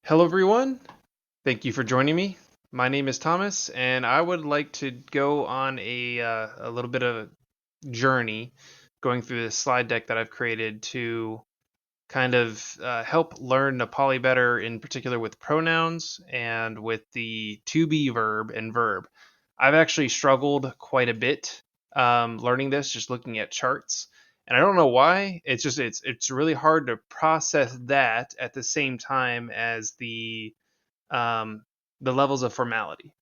Hello, everyone. Thank you for joining me. My name is Thomas, and I would like to go on a little bit of a journey going through this slide deck that I've created to kind of help learn Nepali better, in particular with pronouns and with the to be verb and verb. I've actually struggled quite a bit learning this, just looking at charts, and I don't know why. It's really hard to process that at the same time as um, the levels of formality.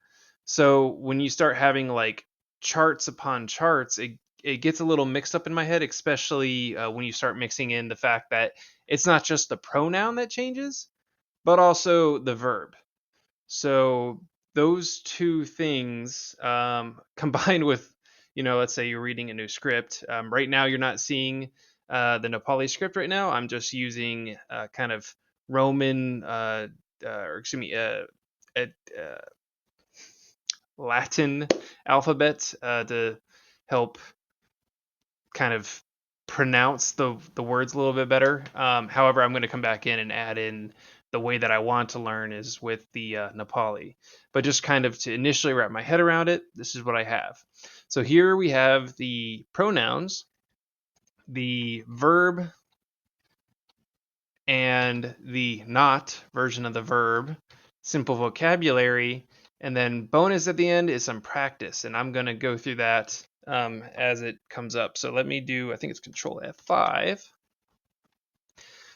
So when you start having like charts upon charts, it gets a little mixed up in my head, especially when you start mixing in the fact that it's not just the pronoun that changes, but also the verb. So those two things combined with, let's say you're reading a new script. Right now, you're not seeing the Nepali script right now. I'm just using kind of Roman, or excuse me, uh, Latin alphabet to help kind of pronounce the words a little bit better. However, I'm going to come back in and add in the way that I want to learn is with the Nepali. But just kind of to initially wrap my head around it, this is what I have. So here we have the pronouns, the verb, and the not version of the verb, simple vocabulary, and then bonus at the end is some practice. And I'm going to go through that as it comes up. So let me do, I think it's Control F5.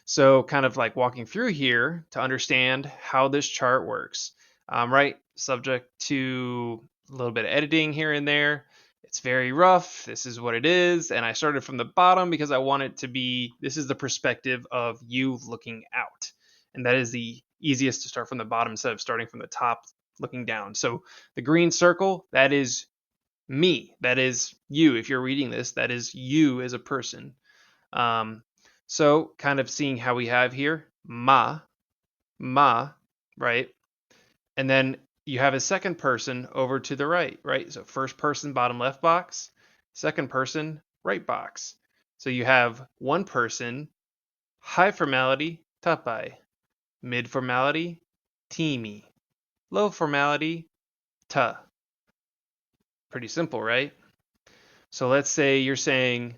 So kind of like walking through here to understand how this chart works. Right, subject to a little bit of editing here and there. It's very rough. This is what it is. And I started from the bottom because I want it to be, this is the perspective of you looking out. And that is the easiest to start from the bottom instead of starting from the top looking down. So the green circle, that is me. That is you. If you're reading this, that is you as a person. Um, so kind of seeing how we have here ma, right? And then you have a second person over to the right, right? So first person, bottom left box, second person, right box. So you have one person, high formality, tapai, mid formality, timi, low formality, ta. Pretty simple, right? So let's say you're saying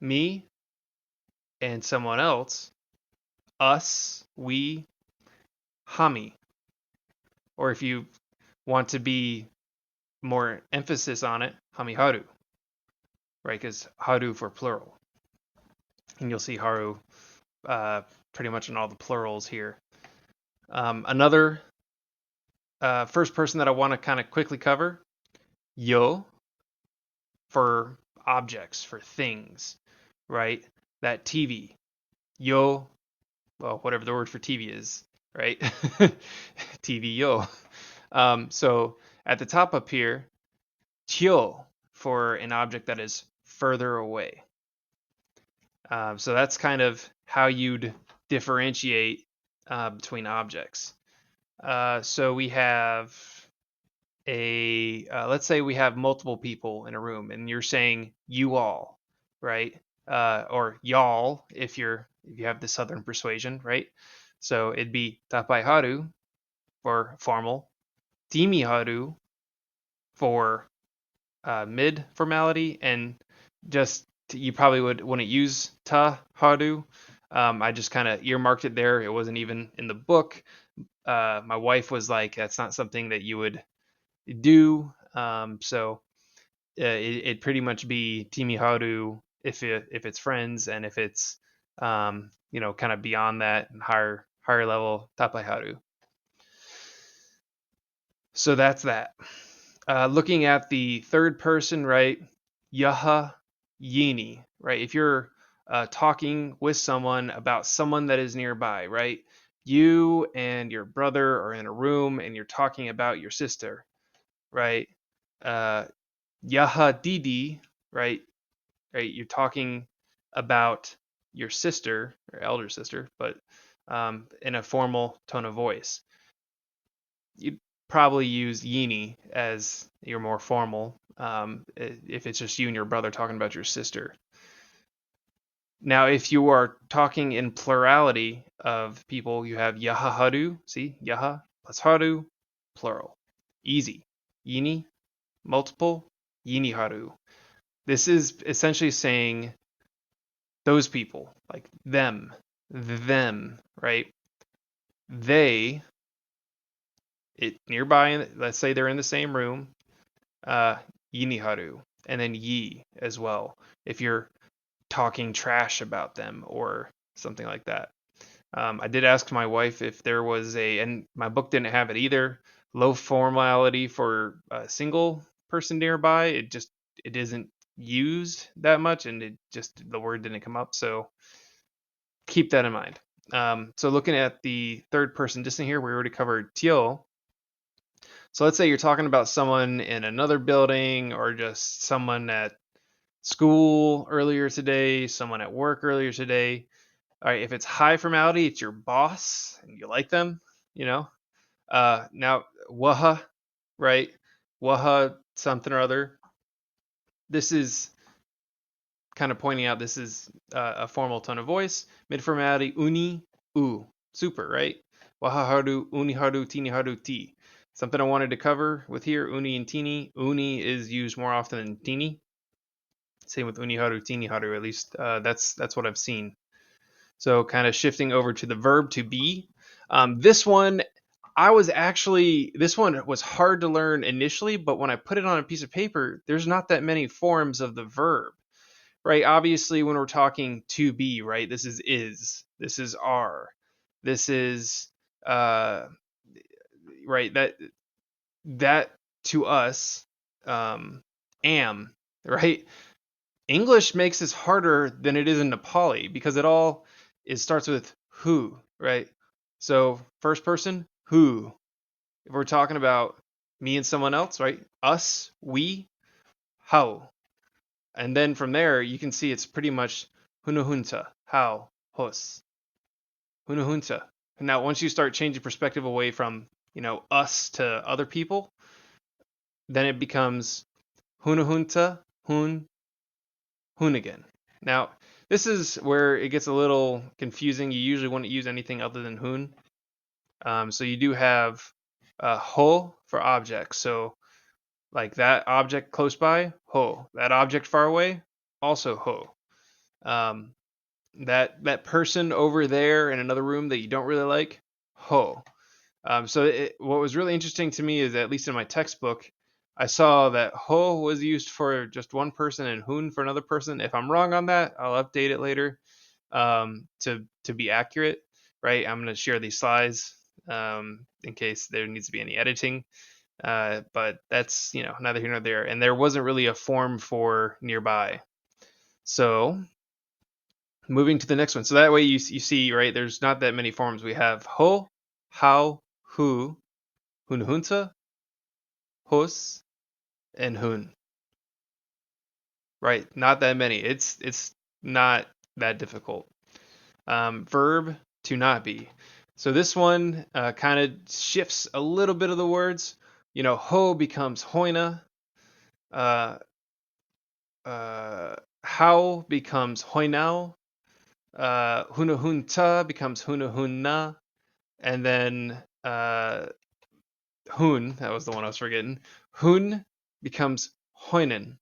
me and someone else, us, we, hami. Or if you want to be more emphasis on it, hami haru, right? Because haru for plural. And you'll see haru uh, pretty much in all the plurals here. Another first person that I want to kind of quickly cover, yo, for objects, for things, right? That TV, yo, well, whatever the word for TV is, right? TV yo. So at the top up here, chio for an object that is further away. So that's kind of how you'd differentiate between objects. So we have let's say we have multiple people in a room and you're saying you all, right? Or y'all if you have the southern persuasion, right? So it'd be tapai haru for formal, timi haru for mid formality, and just you probably wouldn't use ta haru. I just kind of earmarked it there. It wasn't even in the book. My wife was like, "That's not something that you would do." So it pretty much be timi haru if it's friends, and if it's kind of beyond that and higher level tapai haru. So that's that. Looking at the third person, right? Yaha yini, right? If you're talking with someone about someone that is nearby, right? You and your brother are in a room and you're talking about your sister, right? Uh, Yaha didi, right? Right? You're talking about your sister or elder sister, but in a formal tone of voice. You'd probably use yini as your more formal if it's just you and your brother talking about your sister. Now, if you are talking in plurality of people, you have yaha haru. See, yaha plus haru, plural. Easy. Yini, multiple. Yini haru. This is essentially saying those people, like them, right? They, nearby, let's say they're in the same room, yini haru, and then yi as well, if you're talking trash about them or something like that. I did ask my wife if there was and my book didn't have it either, low formality for a single person nearby. It isn't used that much, and the word didn't come up. So keep that in mind. So looking at the third person distant here, we already covered tio. So let's say you're talking about someone in another building or just someone at school earlier today, someone at work earlier today. All right, if it's high formality, it's your boss and you like them, you know. Now waha, right? Waha something or other. This is kind of pointing out this is a formal tone of voice. Mid formality uni u super, right? Waha haru uni haru tini haru ti. Something I wanted to cover with here uni and tini. Uni is used more often than tini. Same with uni haru tini haru. At least that's what I've seen. So kind of shifting over to the verb to be. This one, this one was hard to learn initially, but when I put it on a piece of paper, there's not that many forms of the verb, right? Obviously, when we're talking to be, right, this is are, this is, right, that to us, am, right? English makes this harder than it is in Nepali because it starts with who, right? So first person, who. If we're talking about me and someone else, right? Us, we, how. And then from there, you can see it's pretty much hunahunta, how, hos, hunahunta. And now once you start changing perspective away from, us to other people, then it becomes hunahunta, hun again. Now, this is where it gets a little confusing. You usually wouldn't use anything other than hun. So you do have ho for objects. So like that object close by, ho. That object far away, also ho. Um, that person over there in another room that you don't really like, ho. What was really interesting to me is that, at least in my textbook, I saw that ho was used for just one person and hun for another person. If I'm wrong on that, I'll update it later to be accurate. Right, I'm going to share these slides in case there needs to be any editing. But that's neither here nor there. And there wasn't really a form for nearby. So moving to the next one. So that way you see, right, there's not that many forms. We have ho, how, who, hunhunta, hos, and hun. Right, not that many. It's not that difficult. Verb to not be. So this one kind of shifts a little bit of the words. Ho becomes hoina. Uh, how becomes hoinao. Hunahunta becomes hunahunna. And then hun, that was the one I was forgetting. Hun becomes hoinen,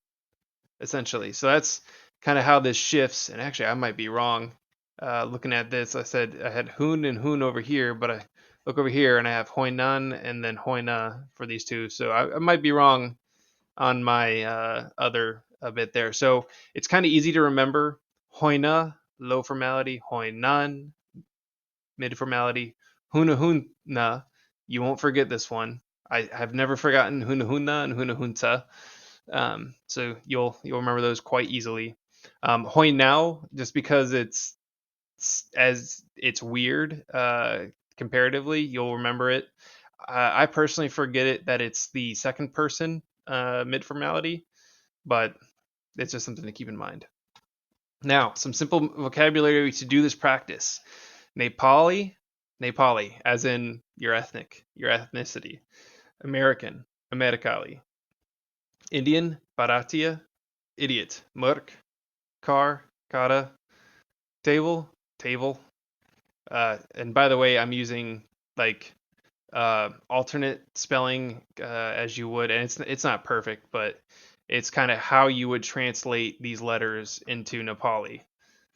essentially. So that's kind of how this shifts. And actually, I might be wrong. Looking at this, I said I had hun and hun over here, but I look over here and I have hoinan and then hoina for these two. So I might be wrong on my other bit there. So it's kind of easy to remember. Hoina, low formality. Hoinan, mid formality. Hunahunna, you won't forget this one. I have never forgotten hunahunna and hunahunta. So you'll remember those quite easily. Hoi now, just because it's weird comparatively, you'll remember it. I personally forget it that it's the second person mid formality, but it's just something to keep in mind. Now, some simple vocabulary to do this practice. Nepali, as in your ethnicity. American, Americali. Indian, Bharatiya, idiot. Murk, car, kara. table. And by the way, I'm using like alternate spelling as you would, and it's not perfect, but it's kind of how you would translate these letters into Nepali.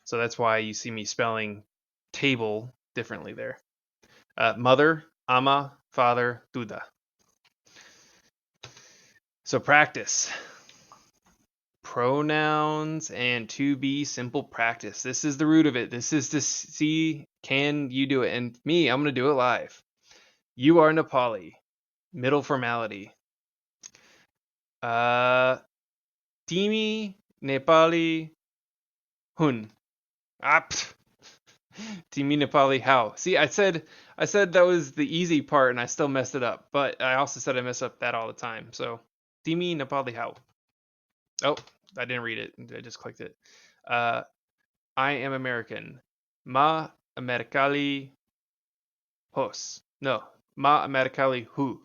So that's why you see me spelling table differently there. Mother, ama, father, duda. So practice. Pronouns and to be simple practice. This is the root of it. This is to see, can you do it? And me, I'm going to do it live. You are Nepali. Middle formality. Timi Nepali hun. Ah, Timi Nepali how. See, I said that was the easy part and I still messed it up. But I also said I mess up that all the time. So Timi Nepali how. Oh, I didn't read it. I just clicked it. Uh, I am American. Ma Amerikali hos. No, Ma Amerikali hu.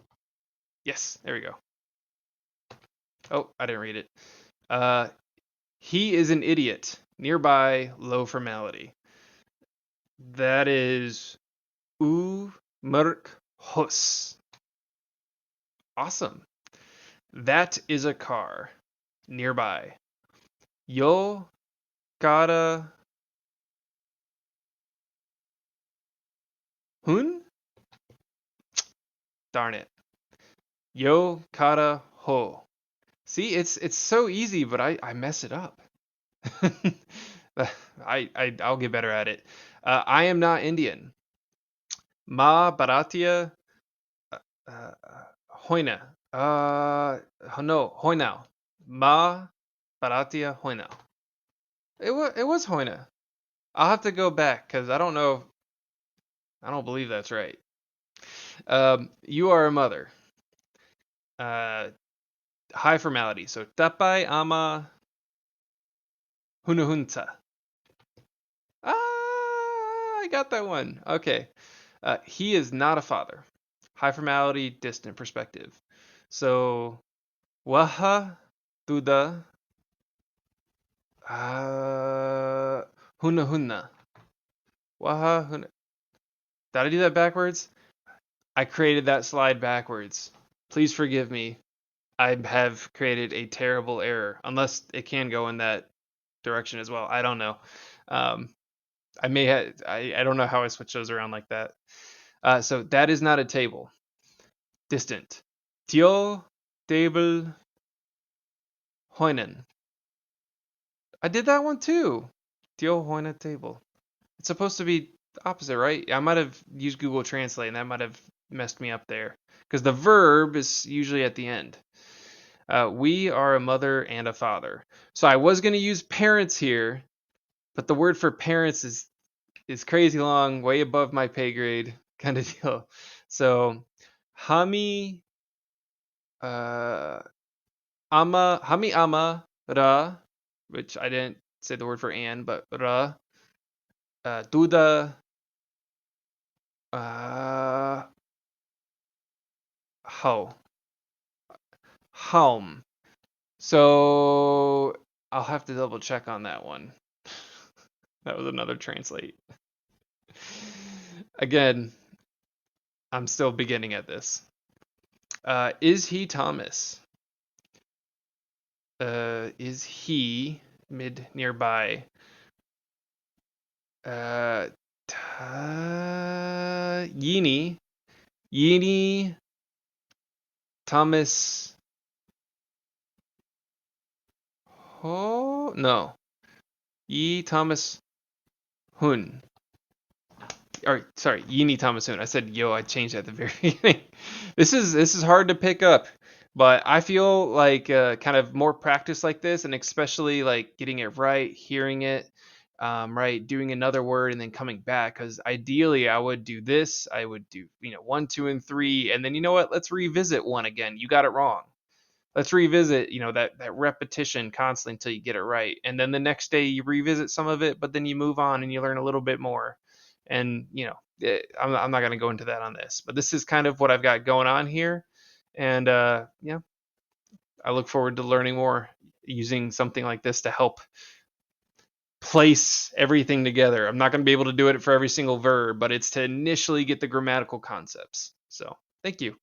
Yes, there we go. Oh, I didn't read it. Uh, he is an idiot. Nearby, low formality. That is u merk hos. Awesome. That is a car. Nearby. Yo kara hun? Darn it. Yo kara ho. See, it's so easy, but I mess it up. I'll get better at it. I am not Indian. Ma Baratia uh, Hoina. No, Hoinao. Ma Baratia Hoinao. It was Hoina. I'll have to go back because I don't know. I don't believe that's right. You are a mother. Uh, high formality. So tapai ama hunuhunta. Ah, I got that one. Okay. He is not a father. High formality, distant perspective. So, waha tuda huna huna. Waha huna. Did I do that backwards? I created that slide backwards. Please forgive me. I have created a terrible error. Unless it can go in that direction as well. I don't know. Um, I may have. I don't know how I switch those around like that. So that is not a table. Distant. Tio table hoinen. I did that one too. Tio hoina table. It's supposed to be opposite, right? I might have used Google Translate and that might have messed me up there. Because the verb is usually at the end. We are a mother and a father. So I was going to use parents here, but the word for parents is crazy long, way above my pay grade kind of deal. So hami uh hami ama ra, which I didn't say the word for and, but ra duda uh how home. So I'll have to double check on that one. That was another translate. Again, I'm still beginning at this. Is he Thomas? Is he mid nearby? Uh, Yini, Yini, Thomas. Oh no, Yi Thomas Hun. Or sorry, Yini Thomas Hun. I said yo. I changed at the very beginning. This is hard to pick up, but I feel like kind of more practice like this, and especially like getting it right, hearing it. Right, doing another word and then coming back. Because ideally, I would do this. I would do, 1, 2, and 3, and then you know what? Let's revisit one again. You got it wrong. Let's revisit, that repetition constantly until you get it right. And then the next day you revisit some of it, but then you move on and you learn a little bit more. And I'm not going to go into that on this, but this is kind of what I've got going on here. And yeah, I look forward to learning more using something like this to help place everything together. I'm not going to be able to do it for every single verb, but it's to initially get the grammatical concepts. So, thank you.